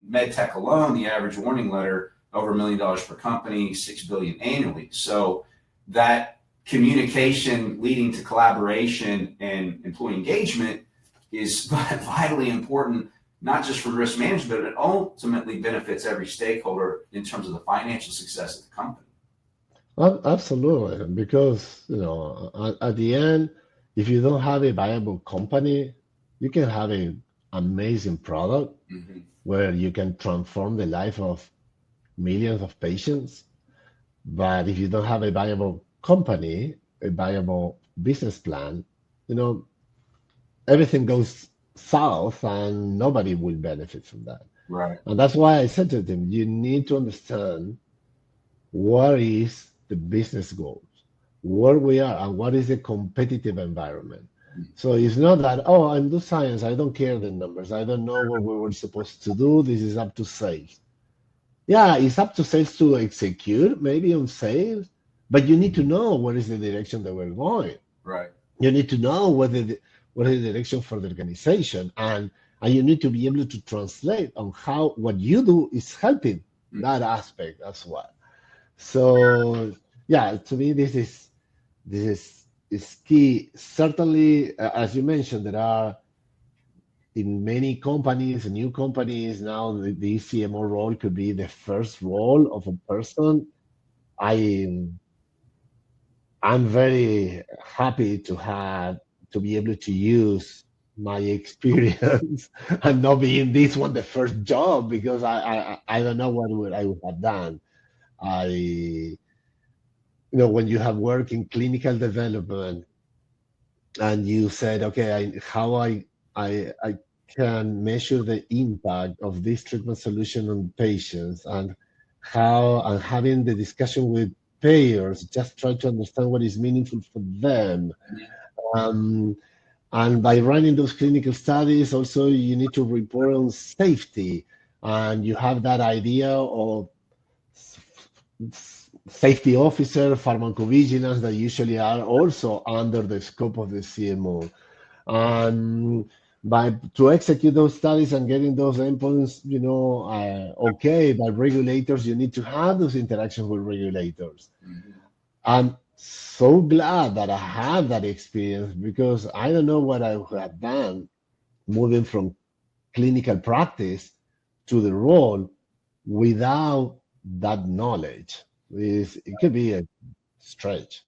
med tech alone, the average warning letter over $1 million per company, $6 billion annually. So that communication leading to collaboration and employee engagement is vitally important, not just for risk management, but it ultimately benefits every stakeholder in terms of the financial success of the company. Absolutely, because at the end, if you don't have a viable company, you can have an amazing product Mm-hmm. where you can transform the life of millions of patients. But if you don't have a viable company, a viable business plan, you know, everything goes south and nobody will benefit from that. Right. And that's why I said to them, you need to understand what is the business goals, where we are, and what is the competitive environment. So it's not that, oh, I'm do science, I don't care the numbers, I don't know what we were supposed to do, this is up to sales. Yeah, it's up to sales to execute, maybe on sales, but you need to know what is the direction that we're going. Right. You need to know what is the direction for the organization, and you need to be able to translate on how what you do is helping that aspect as well. So yeah, to me this is key. Certainly, as you mentioned, there are in many companies, new companies now, the CMO role could be the first role of a person. I I'm very happy to be able to use my experience and not be in this one the first job because I don't know what I would have done. I when you have worked in clinical development and you said, okay, how I can measure the impact of this treatment solution on patients and how and having the discussion with payers, just try to understand what is meaningful for them. Um, and by running those clinical studies, also you need to report on safety, and you have that idea of safety officer, pharmacovigilance that usually are also under the scope of the CMO. And by to execute those studies and getting those endpoints, okay, by regulators, you need to have those interactions with regulators. Mm-hmm. I'm so glad that I have that experience because I don't know what I would have done moving from clinical practice to the role without that knowledge. It could be a stretch.